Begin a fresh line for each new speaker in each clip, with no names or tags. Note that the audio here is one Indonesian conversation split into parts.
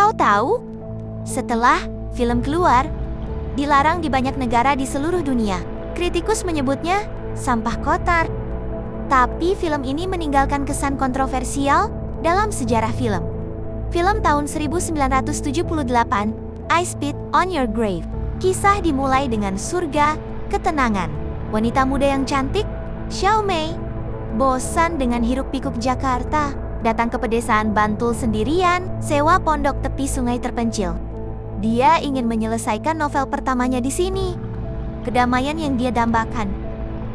Kau tahu? Setelah film keluar, dilarang di banyak negara di seluruh dunia. Kritikus menyebutnya sampah kotor. Tapi film ini meninggalkan kesan kontroversial dalam sejarah film. Film tahun 1978, I Spit on Your Grave. Kisah dimulai dengan surga, ketenangan. Wanita muda yang cantik, Xiao Mei, bosan dengan hiruk-pikuk Jakarta, datang ke pedesaan Bantul sendirian, sewa pondok tepi sungai terpencil. Dia ingin menyelesaikan novel pertamanya di sini. Kedamaian yang dia dambakan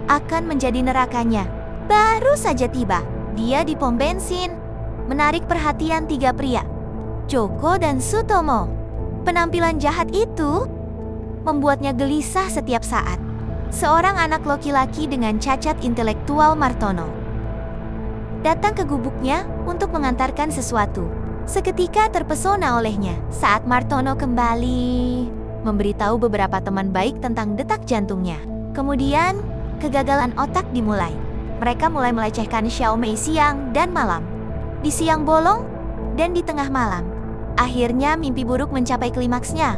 akan menjadi nerakanya. Baru saja tiba, dia di pom bensin, menarik perhatian tiga pria, Joko dan Sutomo. Penampilan jahat itu membuatnya gelisah setiap saat. Seorang anak laki-laki dengan cacat intelektual, Martono, datang ke gubuknya untuk mengantarkan sesuatu. Seketika terpesona olehnya saat Martono kembali memberitahu beberapa teman baik tentang detak jantungnya. Kemudian, kegagalan otak dimulai. Mereka mulai melecehkan Xiao Mei siang dan malam, di siang bolong dan di tengah malam. Akhirnya mimpi buruk mencapai klimaksnya.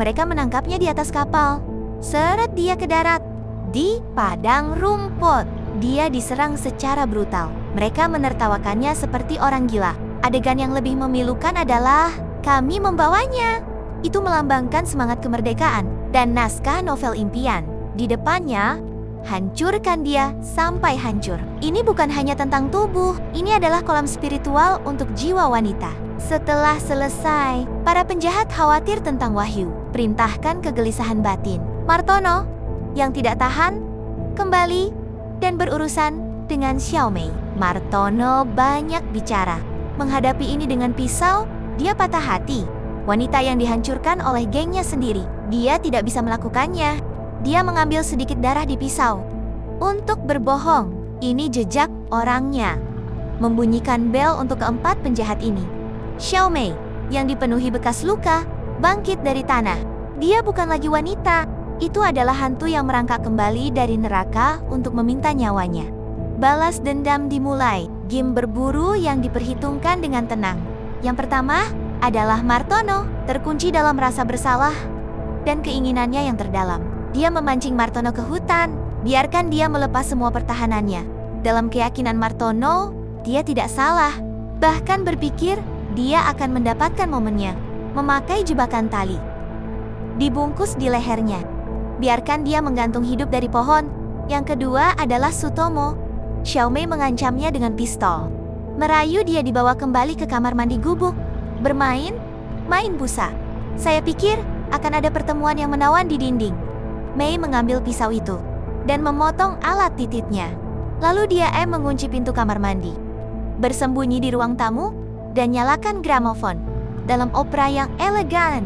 Mereka menangkapnya di atas kapal. Seret dia ke darat, di padang rumput. Dia diserang secara brutal. Mereka menertawakannya seperti orang gila. Adegan yang lebih memilukan adalah kami membawanya. Itu melambangkan semangat kemerdekaan dan naskah novel impian. Di depannya, hancurkan dia sampai hancur. Ini bukan hanya tentang tubuh, ini adalah kolam spiritual untuk jiwa wanita. Setelah selesai, para penjahat khawatir tentang Wahyu. Perintahkan kegelisahan batin. Martono, yang tidak tahan, kembali dan berurusan dengan Xiao Mei. Martono banyak bicara. Menghadapi ini dengan pisau, dia patah hati. Wanita yang dihancurkan oleh gengnya sendiri. Dia tidak bisa melakukannya. Dia mengambil sedikit darah di pisau untuk berbohong. Ini jejak orangnya. Membunyikan bel untuk keempat penjahat ini. Xiao Mei, yang dipenuhi bekas luka, bangkit dari tanah. Dia bukan lagi wanita. Itu adalah hantu yang merangkak kembali dari neraka untuk meminta nyawanya. Balas dendam dimulai. Game berburu yang diperhitungkan dengan tenang. Yang pertama adalah Martono, terkunci dalam rasa bersalah dan keinginannya yang terdalam. Dia memancing Martono ke hutan, biarkan dia melepas semua pertahanannya. Dalam keyakinan Martono, dia tidak salah. Bahkan berpikir dia akan mendapatkan momennya. Memakai jebakan tali dibungkus di lehernya. Biarkan dia menggantung hidup dari pohon. Yang kedua adalah Sutomo. Xiao Mei mengancamnya dengan pistol. Merayu dia dibawa kembali ke kamar mandi gubuk. Main busa. Saya pikir akan ada pertemuan yang menawan di dinding. Mei mengambil pisau itu dan memotong alat tititnya. Lalu dia mengunci pintu kamar mandi, bersembunyi di ruang tamu, dan nyalakan gramofon. Dalam opera yang elegan,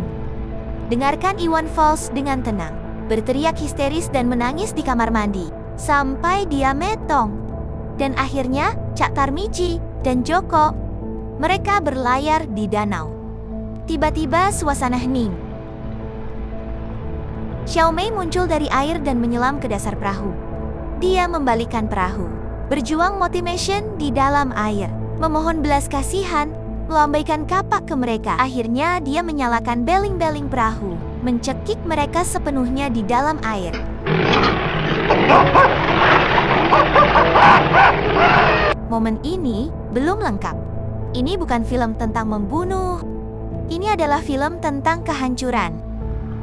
dengarkan Iwan Fals dengan tenang, berteriak histeris dan menangis di kamar mandi, sampai dia metong. Dan akhirnya, Cak Tarmizi dan Joko, mereka berlayar di danau. Tiba-tiba suasana hening. Xiao Mei muncul dari air dan menyelam ke dasar perahu. Dia membalikkan perahu, berjuang motivation di dalam air, memohon belas kasihan, melambaikan kapak ke mereka. Akhirnya dia menyalakan beling-beling perahu, mencekik mereka sepenuhnya di dalam air. Momen ini belum lengkap. Ini bukan film tentang membunuh. Ini adalah film tentang kehancuran.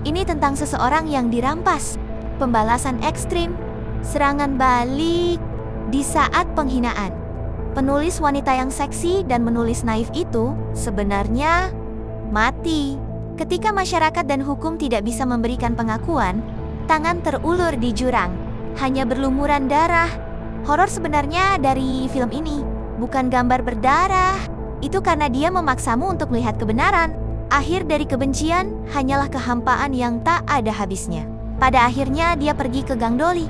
Ini tentang seseorang yang dirampas, pembalasan ekstrim, serangan balik di saat penghinaan. Penulis wanita yang seksi dan menulis naif itu sebenarnya mati. Ketika masyarakat dan hukum tidak bisa memberikan pengakuan, tangan terulur di jurang, hanya berlumuran darah. Horor sebenarnya dari film ini bukan gambar berdarah. Itu karena dia memaksamu untuk melihat kebenaran. Akhir dari kebencian hanyalah kehampaan yang tak ada habisnya. Pada akhirnya dia pergi ke Gang Doli.